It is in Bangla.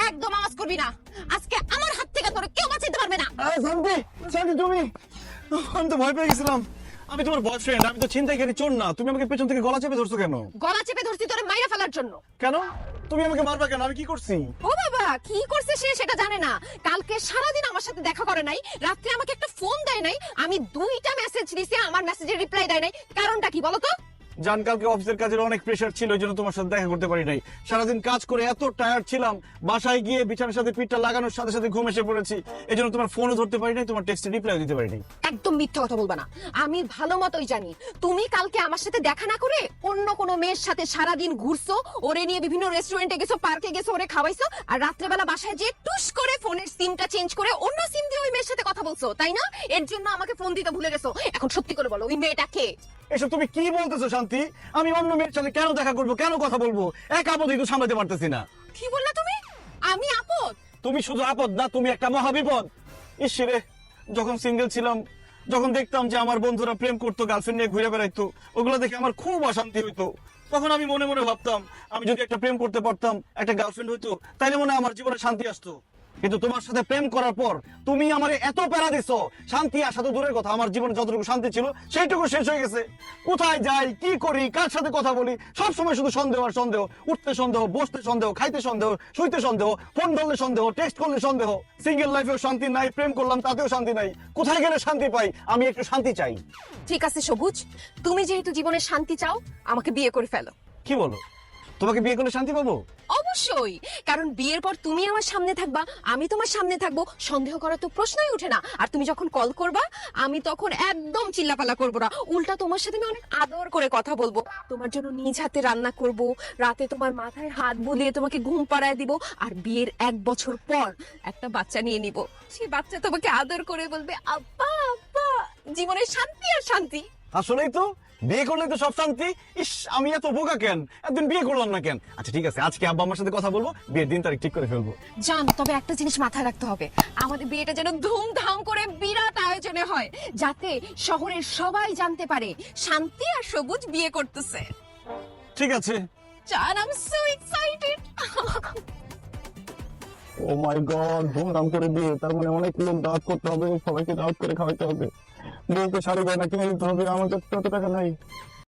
একদম আওয়াজ করবি না, আজকে আমার হাত থেকে তোরে কেউ বাঁচাতে পারবে না। শান্তি, শান্তি তুমি, আমি তো ভয় পেয়ে গেছিলাম। আমি তোমার বয়ফ্রেন্ড, আমি তো ছিনতাইকারী চোর না। তুমি আমাকে পেছন থেকে গলা চেপে ধরছো কেন? গলা চেপে ধরছি তোরে মাইরা ফেলার জন্য। কেন তুমি আমাকে মারবা কেন? আমি কি করছি? ও বাবা, কি করছে সে সেটা জানে না। কালকে সারাদিন আমার সাথে দেখা করে নাই, রাত্রে আমাকে একটা ফোন দেয় নাই, আমি 2টা মেসেজ দিছি, আমার মেসেজের রিপ্লাই দেয় নাই। কারণটা কি বলো তো? জান, কালকে অফিসের কাজের অনেক প্রেশার ছিল, এই জন্য তোমার সাথে দেখা করতে পারি নাই। সারাদিন কাজ করে এত টায়ার্ড ছিলাম, বাসায় গিয়ে বিছানার সাথে পিঠটা লাগানোর সাথে সাথে ঘুম এসে পড়েছি। এই জন্য তোমার ফোনও ধরতে পারি নাই, তোমার টেক্সটে রিপ্লাই দিতে পারি নাই। একদম মিথ্যা কথা বলবা না, আমি ভালো মতোই জানি তুমি কালকে আমার সাথে দেখা না করে অন্য কোনো মেয়ের সাথে সারাদিন ঘুরছো, ওরে নিয়ে বিভিন্ন রেস্টুরেন্টে গেছো, পার্কে গেছো, ওরে খাওয়াইছো, আর রাত্রেবেলা বাসায় যে টুস করে ফোনের সিমটা চেঞ্জ করে অন্য সিম দিয়ে ওই মেয়ের সাথে কথা বলছো, তাই না? এর জন্য আমাকে ফোন দিতে ভুলে গেছো। এখন সত্যি করে বলো, ওই মেয়েটা কে? এসব তুমি কি বলতেছো শান্তি? আমি অন্য মেয়ের সাথে কেন দেখা করবো, কেন কথা বলবো? এক আপদই তো সামলাতে পারতেছি না। কি বললা তুমি? আমি আপদ? তুমি শুধু আপদ না, তুমি একটা মহাবিপদ। ইসরে, যখন সিঙ্গেল ছিলাম, যখন দেখতাম যে আমার বন্ধুরা প্রেম করতো, গার্লফ্রেন্ড নিয়ে ঘুরে বেড়াইতো, ওগুলো দেখে আমার খুব অশান্তি হইতো। তখন আমি মনে মনে ভাবতাম, আমি যদি একটা প্রেম করতে পারতাম, একটা গার্লফ্রেন্ড হইতো, তাইলে মনে হয় আমার জীবনে শান্তি আসতো। কিন্তু তোমার সাথে প্রেম করার পর তুমি আমারে এত প্যারা দিছো, শান্তি আসা তো দূরের কথা, আমার জীবনে যতটুকু শান্তি ছিল সেইটুকু শেষ হয়ে গেছে। কোথায় যাই, কি করি, কার সাথে কথা বলি, সব সময় শুধু সন্দেহ আর সন্দেহ। উঠতে সন্দেহ, বসতে সন্দেহ, খাইতে সন্দেহ, শুইতে সন্দেহ, ফোন ধরলে সন্দেহ, টেক্সট করলে সন্দেহ। সিঙ্গেল লাইফেও শান্তি নাই, প্রেম করলাম তাতেও শান্তি নাই। কোথায় গেলে শান্তি পাই? আমি একটু শান্তি চাই। ঠিক আছে সবুজ, তুমি যেহেতু জীবনে শান্তি চাও, আমাকে বিয়ে করে ফেলো। কি বলো? তোমাকে বিয়ে করলে শান্তি পাবো? অবশ্যই, কারণ বিয়ের পর তুমি আমার সামনে থাকবা, আমি তোমার সামনে থাকবো, সন্দেহ করার তো প্রশ্নই ওঠে না। আর তুমি যখন কল করবা, আমি তখন একদম চিল্লাপাল্লা করবো না, উল্টা তোমার সাথে আমি অনেক আদর করে কথা বলবো, তোমার জন্য নিজ হাতে রান্না করব, রাতে তোমার মাথায় হাত বুলিয়ে তোমাকে ঘুম পাড়ায় দিব, আর বিয়ের 1 বছর পর একটা বাচ্চা নিয়ে নিব। সেই বাচ্চা তোমাকে আদর করে বলবে আব্বা আব্বা, জীবনের শান্তি আর শান্তি। আসলেই তো, বিয়ে করলে তো সব শান্তি। ইস, আমি এত বোকা কেন, একদিন বিয়ে করলাম না কেন? আচ্ছা ঠিক আছে, আজকে আব্বা আমার সাথে কথা বলবো, বিয়ের দিন তারিখ ঠিক করে ফেলবো। জান, তবে একটা জিনিস মাথায় রাখতে হবে, আমাদের বিয়েটা যেন ধুমধাম করে বিরাট আয়োজনে হয়, যাতে শহরের সবাই জানতে পারে শান্তি আর সবুজ বিয়ে করতেছে। ঠিক আছে। জান, I am so excited. Oh my god, ধুমধাম করে বিয়ে, তার মানে অনেক লোক দাওয়াত করতে হবে, সবাইকে দাওয়াত করে খাওয়াতে হবে, বউকে শাড়ি গয়না কিনে দিতে হবে, আমার কাছে তত টাকা নাই।